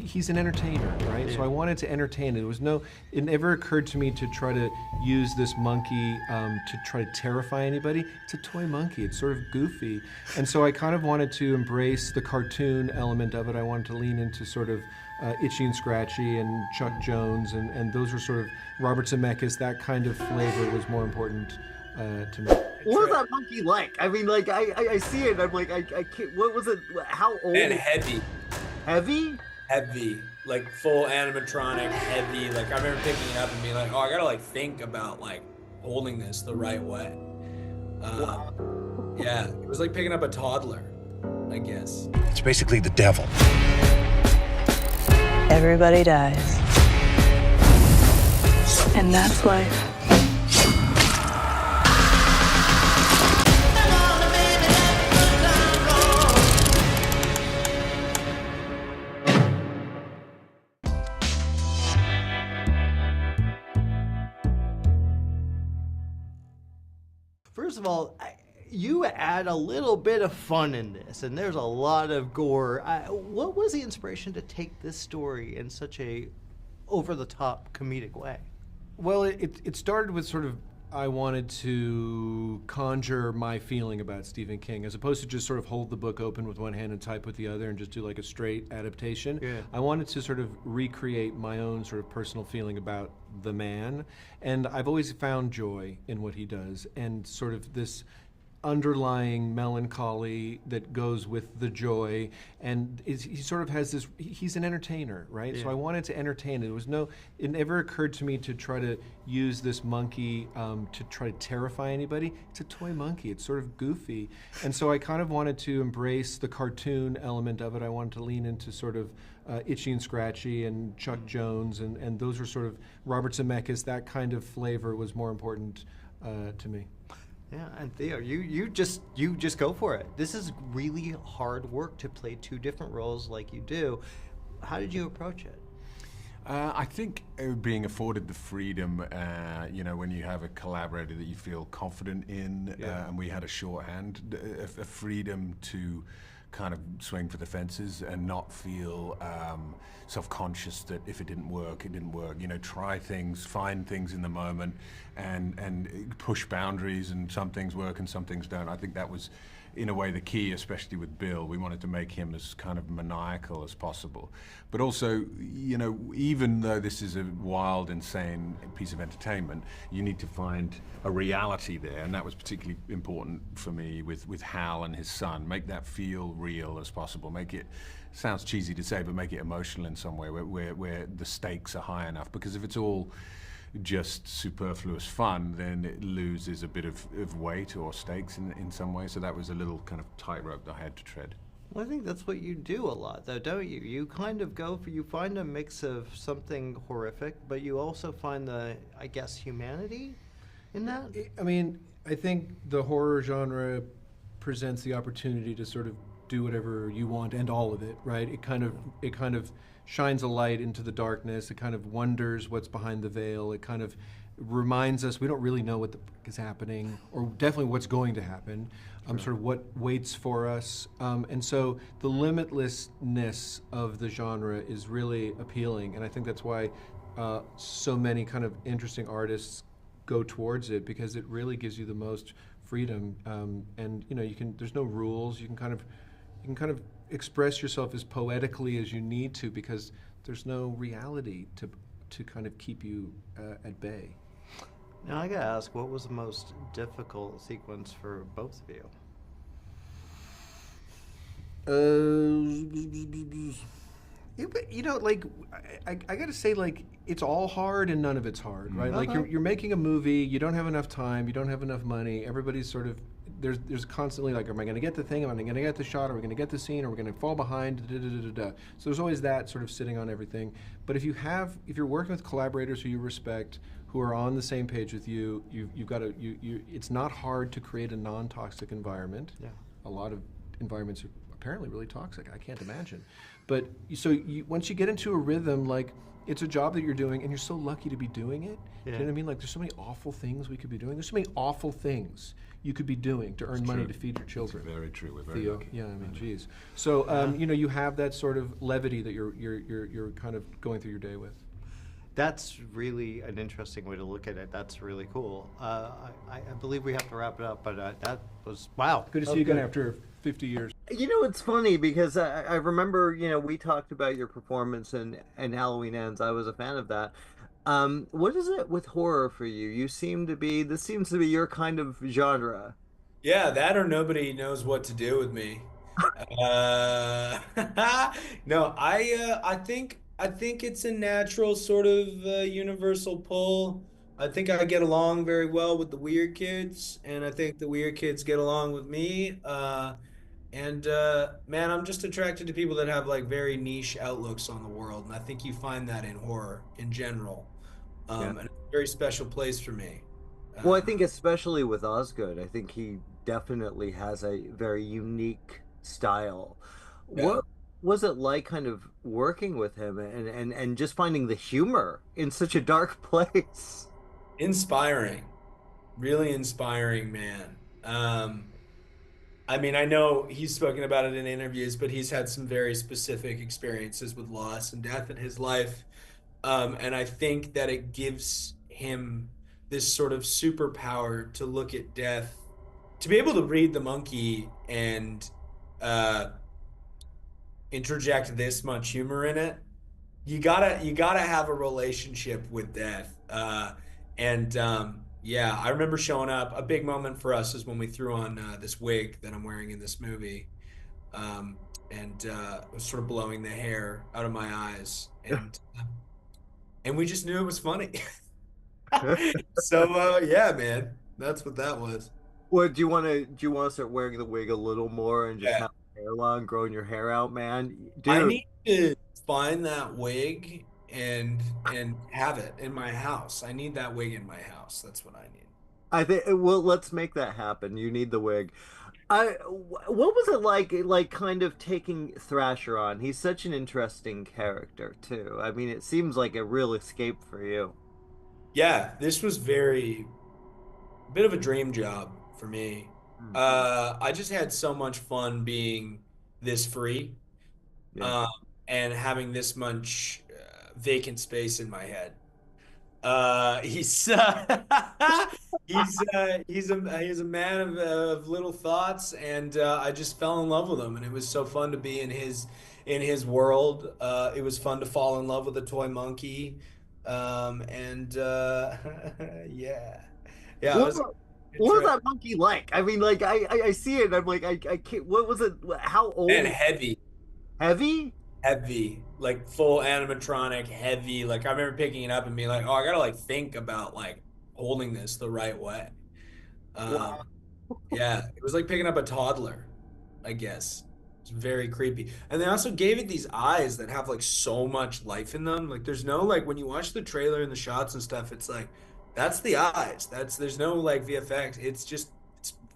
He's an entertainer, right? So I wanted to entertain. It never occurred to me to try to use this monkey to try to terrify anybody. It's a toy monkey. It's sort of goofy. And so I kind of wanted to embrace the cartoon element of it. I wanted to lean into sort of Itchy and Scratchy and Chuck Jones, and those were sort of Robert Zemeckis. That kind of flavor was more important to me. What was that monkey like? I mean, like, I see it, and I'm like, I can't, what was it, how old? And heavy. Heavy? Heavy, like full animatronic, heavy. Like I remember picking it up and being like, oh, I gotta like think about like holding this the right way. Wow. Yeah, it was like picking up a toddler, I guess. It's basically the devil. Everybody dies. And that's life. First of all, you add a little bit of fun in this, and there's a lot of gore. What was the inspiration to take this story in such a over-the-top comedic way? Well, it started with sort of, I wanted to conjure my feeling about Stephen King, as opposed to just sort of hold the book open with one hand and type with the other and just do like a straight adaptation. Yeah. I wanted to sort of recreate my own sort of personal feeling about the man, and I've always found joy in what he does, and sort of this underlying melancholy that goes with the joy, and he sort of has this, he's an entertainer, right? Yeah. So I wanted to entertain. It never occurred to me to try to use this monkey to try to terrify anybody. It's a toy monkey. It's sort of goofy. And so I kind of wanted to embrace the cartoon element of it. I wanted to lean into sort of Itchy and Scratchy and Chuck Jones, and those were sort of Robert Zemeckis. That kind of flavor was more important to me. Yeah, and Theo, you just go for it. This is really hard work to play two different roles like you do. How did you approach it? I think being afforded the freedom, when you have a collaborator that you feel confident in, and we had a shorthand, a freedom to kind of swing for the fences and not feel self-conscious that if it didn't work, it didn't work. Try things, find things in the moment, and push boundaries, and some things work and some things don't. I think that was, in a way, the key, especially with Bill. We wanted to make him as kind of maniacal as possible. But also, even though this is a wild, insane piece of entertainment, you need to find a reality there, and that was particularly important for me with Hal and his son. Make that feel real as possible. Make it, sounds cheesy to say, but make it emotional in some way where the stakes are high enough. Because if it's all just superfluous fun, then it loses a bit of weight or stakes in some way. So that was a little kind of tightrope that I had to tread. Well, I think that's what you do a lot, though, don't you? You kind of you find a mix of something horrific, but you also find the, I guess, humanity in that? I mean, I think the horror genre presents the opportunity to sort of do whatever you want, and all of it, right? It kind of shines a light into the darkness. It kind of wonders what's behind the veil. It kind of reminds us we don't really know what is happening, or definitely what's going to happen, sort of what waits for us. And so the limitlessness of the genre is really appealing, and I think that's why so many kind of interesting artists go towards it, because it really gives you the most freedom. And there's no rules. You can kind of express yourself as poetically as you need to, because there's no reality to kind of keep you at bay. Now I gotta ask, what was the most difficult sequence for both of you? I gotta say, like, it's all hard and none of it's hard, right? Like you're making a movie, you don't have enough time, you don't have enough money. Everybody's sort of there's constantly like, am I going to get the thing? Am I going to get the shot? Are we going to get the scene? Are we going to fall behind? So there's always that sort of sitting on everything. But if you're working with collaborators who you respect, who are on the same page with you, you've got to it's not hard to create a non-toxic environment. Yeah. A lot of environments are apparently really toxic. I can't imagine. But so once you get into a rhythm, like it's a job that you're doing, and you're so lucky to be doing it. Do you know what I mean? Like there's so many awful things we could be doing. There's so many awful things you could be doing to earn money to feed your children. It's very true. We're very Theo, lucky. yeah, I mean, geez. So you know, you have that sort of levity that you're kind of going through your day with. That's really an interesting way to look at it. That's really cool. I believe we have to wrap it up, but that was, wow. Good to see you again after 50 years. You know, it's funny because I remember, you know, we talked about your performance in Halloween Ends. I was a fan of that. What is it with horror for you? This seems to be your kind of genre. Yeah, that or nobody knows what to do with me. Uh, no, I think it's a natural sort of universal pull. I think I get along very well with the weird kids, and I think the weird kids get along with me. And man, I'm just attracted to people that have like very niche outlooks on the world, and I think you find that in horror in general. And it's a very special place for me. Well, I think especially with Osgood, I think he definitely has a very unique style. Yeah. What was it like kind of working with him and just finding the humor in such a dark place? Inspiring, really inspiring, man. I mean, I know he's spoken about it in interviews, but he's had some very specific experiences with loss and death in his life. And I think that it gives him this sort of superpower to look at death, to be able to read the monkey and interject this much humor in it. You gotta have a relationship with death. Yeah, I remember showing up. A big moment for us is when we threw on this wig that I'm wearing in this movie, it was sort of blowing the hair out of my eyes, and we just knew it was funny. So yeah, man, that's what that was. What do you want to start wearing the wig a little more and just Yeah. have your hair long, growing your hair out, man? I Dude, need to find that wig and have it in my house. I need that wig in my house. That's what I need. I think well, let's make that happen. You need the wig. What was it like kind of taking Thrasher on? He's such an interesting character too. I mean, it seems like a real escape for you. Yeah, this was very bit of a dream job for me. I just had so much fun being this free, Yeah. um, and having this much vacant space in my head. He's he's a man of little thoughts, and I just fell in love with him, and it was so fun to be in his world. It was fun to fall in love with a toy monkey, yeah, yeah. It What was a was, good what was trip. that monkey like? I mean, like I see it. And I'm like I can't. What was it? How old? And heavy. Heavy? Heavy, like full animatronic, heavy. Like I remember picking it up and being like, "Oh, I gotta like think about like holding this the right way." Wow. Yeah, it was like picking up a toddler, I guess. It's very creepy. And they also gave it these eyes that have like so much life in them. Like there's no like when you watch the trailer and the shots and stuff, it's like that's the eyes. There's no like VFX. It's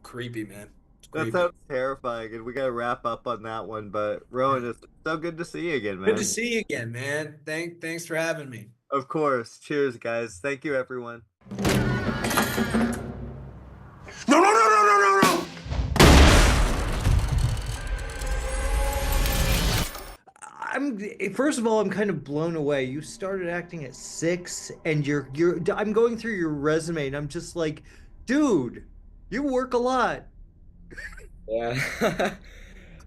creepy, man. It's That creepy. sounds terrifying, and we gotta wrap up on that one. But Rowan, it's so good to see you again, man. Good to see you again, man. Thanks for having me. Of course. Cheers, guys. Thank you, everyone. No, no, no, no, no, no, no! First of all, I'm kind of blown away. You started acting at 6, and I'm going through your resume, and I'm just like, dude, you work a lot. Yeah.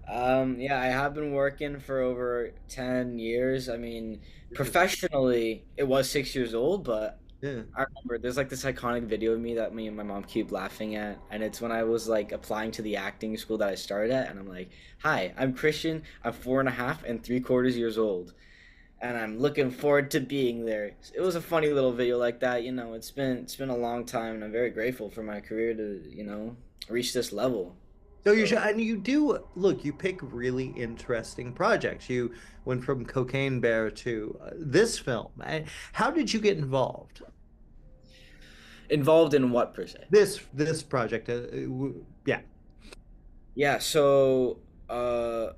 Yeah, I have been working for over 10 years. I mean, professionally, it was 6 years old, but Yeah. I remember there's like this iconic video of me that me and my mom keep laughing at, and it's when I was like applying to the acting school that I started at, and I'm like, "Hi, I'm Christian. I'm 4.5 3/4 years old, and I'm looking forward to being there." It was a funny little video like that. It's been a long time, and I'm very grateful for my career to reach this level. So you do look. You pick really interesting projects. You went from Cocaine Bear to this film. How did you get involved? Involved in what per se? This project. Yeah. Yeah, so Uh,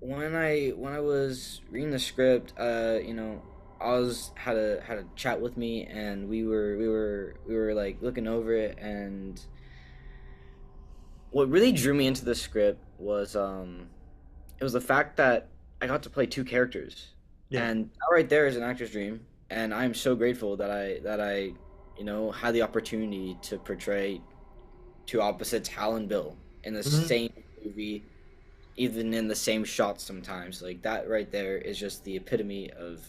when I was reading the script, Oz had a chat with me, and we were like looking over it, and what really drew me into the script was it was the fact that I got to play two characters, Yeah. and that right there is an actor's dream, and I'm so grateful that I had the opportunity to portray two opposites, Hal and Bill, in the Mhm. same movie, even in the same shot sometimes. Like that right there is just the epitome of,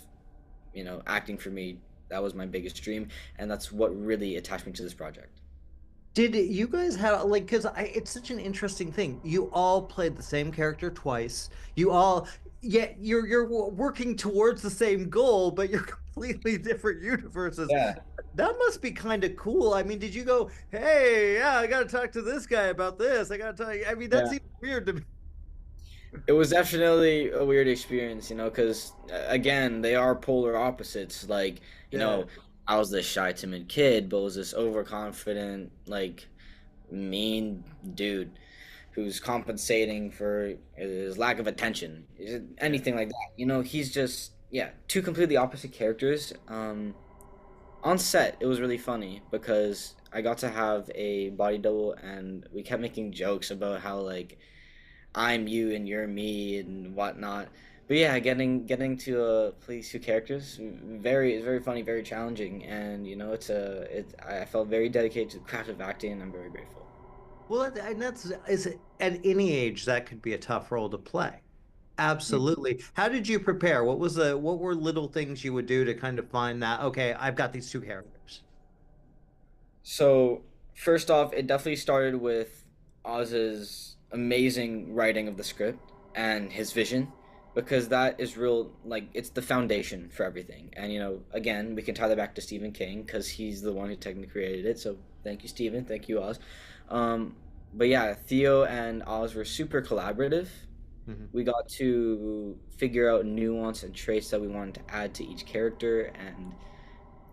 acting for me. That was my biggest dream, and that's what really attached me to this project. Did you guys have like because it's such an interesting thing. You all played the same character twice. You all yet you're working towards the same goal, but you're completely different universes. Yeah. That must be kind of cool. I mean, did you go, hey, yeah, I got to talk to this guy about this. I got to talk. I mean, that Yeah. seems weird to me. It was definitely a weird experience, because again, they are polar opposites. Like, Yeah. I was this shy, timid kid, but was this overconfident, like, mean dude who's compensating for his lack of attention, Yeah. anything like that. He's just, yeah, two completely opposite characters. On set, it was really funny because I got to have a body double, and we kept making jokes about how, like, I'm you and you're me and whatnot. But yeah, getting to play these two characters, it's very funny, very challenging, and I felt very dedicated to the craft of acting, and I'm very grateful. Well, and that's is at any age that could be a tough role to play. Absolutely. How did you prepare? What were little things you would do to kind of find that, okay, I've got these two characters. So first off, it definitely started with Oz's amazing writing of the script and his vision, because that is real, like, it's the foundation for everything. And again, we can tie that back to Stephen King because he's the one who technically created it. So thank you, Stephen. Thank you, Oz. Um, but yeah, Theo and Oz were super collaborative. Mhm. We got to figure out nuance and traits that we wanted to add to each character,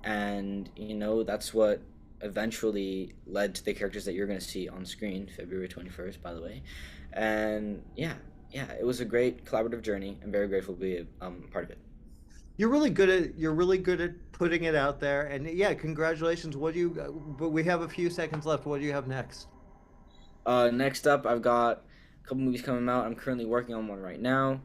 and that's what eventually led to the characters that you're going to see on screen February 21st, by the way. And yeah, it was a great collaborative journey. I'm very grateful to be a part of it. You're really good at putting it out there. And yeah, congratulations. But we have a few seconds left. What do you have next? Next up, I've got a couple movies coming out. I'm currently working on one right now.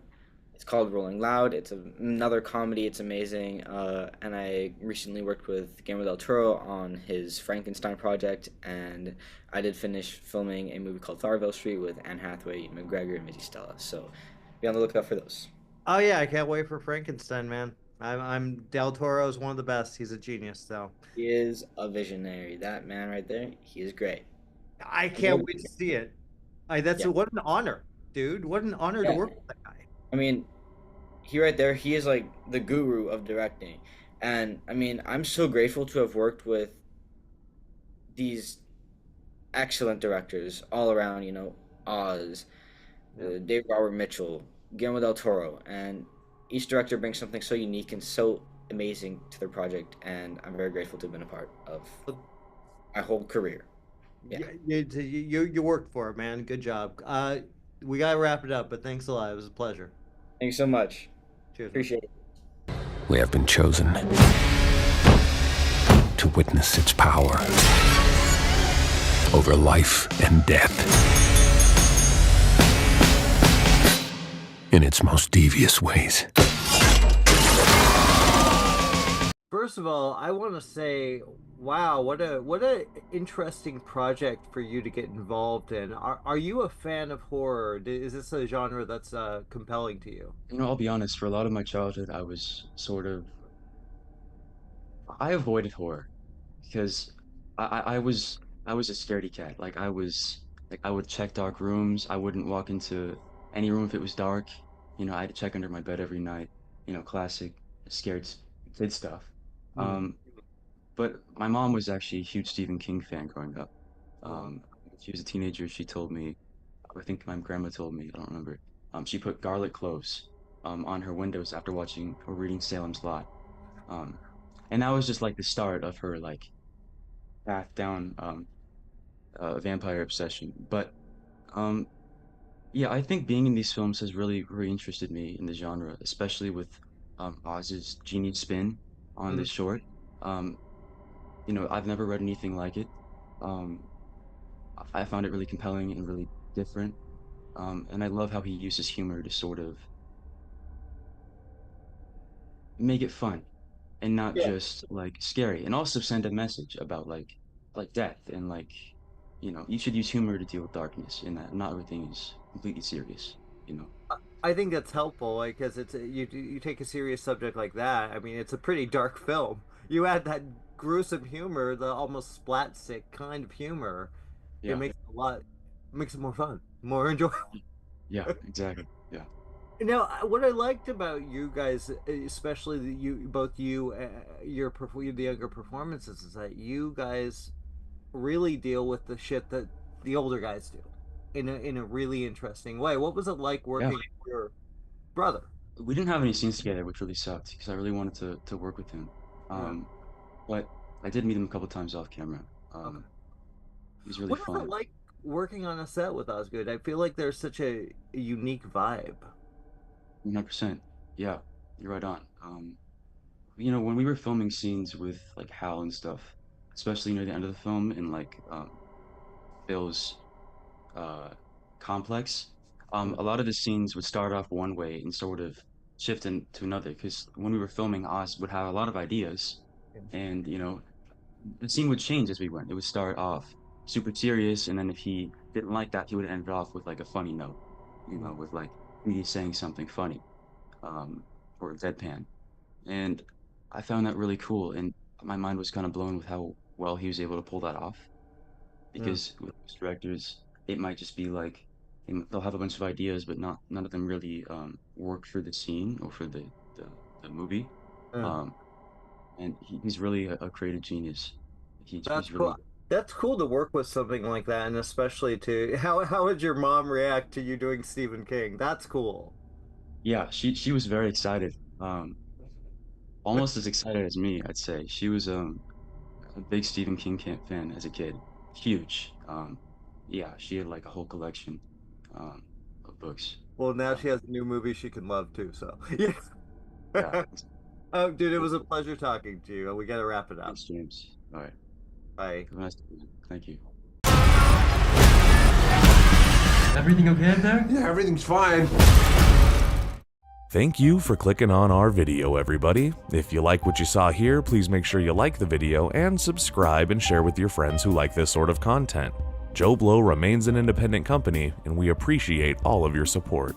It's called Rolling Loud. It's another comedy. It's amazing. And I recently worked with Guillermo del Toro on his Frankenstein project, and I did finish filming a movie called Farville Street with Anne Hathaway, McGregor, and Missy Stella. So be on the lookout for those. Oh yeah, I can't wait for Frankenstein, man. I'm Del Toro is one of the best. He's a genius, so He is a visionary. That man right there, he is great. I I'm very can't wait to see it. That's Yeah, what an honor, dude. What an honor to yeah. work with that guy. I mean, he right there, he is like the guru of directing. And I mean, I'm so grateful to have worked with these excellent directors all around, Oz, Yeah. David Robert Mitchell, Guillermo del Toro, and each director brings something so unique and so amazing to their project, and I'm very grateful to have been a part of my whole career. Yeah. You worked for it, man. Good job. We gotta wrap it up, but thanks a lot. It was a pleasure. Thank you so much. Cheers, man. Appreciate it. We have been chosen to witness its power over life and death in its most devious ways. First of all, I want to say, wow, what a interesting project for you to get involved in. Are you a fan of horror? Is this a genre that's compelling to you? I'll be honest, for a lot of my childhood, I avoided horror because I was a scaredy cat. I would check dark rooms. I wouldn't walk into any room if it was dark. I had to check under my bed every night. Classic scared kid stuff. Hmm. Um, but my mom was actually a huge Stephen King fan growing up. Wow. When she was a teenager, she told me, I think my grandma told me, I don't remember. She put garlic cloves on her windows after watching or reading Salem's Lot. Um, and that was just like the start of her like path down vampire obsession. But um, Yeah, I think being in these films has really interested me in the genre, especially with Oz's genius spin on Mm. this short. Um, you know, I've never read anything like it. Um, I found it really compelling and really different. And I love how he uses humor to sort of make it fun and not Yeah. just like scary, and also send a message about like death and like, you know, you should use humor to deal with darkness and that not everything is completely serious, you know. I think that's helpful, like, because you take a serious subject like that. I mean, it's a pretty dark film. You add that gruesome humor, the almost splatstick kind of humor. It Yeah. makes it makes it more fun, more enjoyable. Yeah, exactly. Yeah. Now, what I liked about you guys, especially both you, the younger performances, is that you guys really deal with the shit that the older guys do, in a really interesting way. What was it like Yeah. working with your brother? We didn't have any scenes together, which really sucked because I really wanted to work with him. Yeah. Um, but I did meet him a couple times off camera. Okay. He was really What is it fun. like working on a set with Osgood? I feel like there's such a unique vibe. 100%. Yeah, you're right on. You know, when we were filming scenes with like Hal and stuff, especially near the end of the film in like Phil's uh complex, a lot of the scenes would start off one way and sort of shift into another because when we were filming, Oz would have a lot of ideas, and you know, the scene would change as we went. It would start off super serious, and then if he didn't like that, he would end it off with like a funny note, you know, with like me saying something funny, um, or deadpan. And I found that really cool, and my mind was kind of blown with how well he was able to pull that off. Yeah. Because with most directors, it might just be like they'll have a bunch of ideas, but not none of them really work for the scene or for the movie. Yeah. Um, and he's really a creative genius. That's He's cool. really That's cool to work with something like that, and especially to how would your mom react to you doing Stephen King? That's cool. yeah. She was very excited. Almost as excited as me, I'd say. She was a big Stephen King fan as a kid, huge. Yeah, she had like a whole collection of books. Well, now Uh, she has a new movie she can love too. So yeah. yeah, Oh, dude, it cool. was a pleasure talking to you. We got to wrap it up. Thanks, James. All right, Bye. have a nice day, man. Thank you. Everything okay up there? Yeah, everything's fine. Thank you for clicking on our video, everybody. If you like what you saw here, please make sure you like the video and subscribe and share with your friends who like this sort of content. JoBlo remains an independent company, and we appreciate all of your support.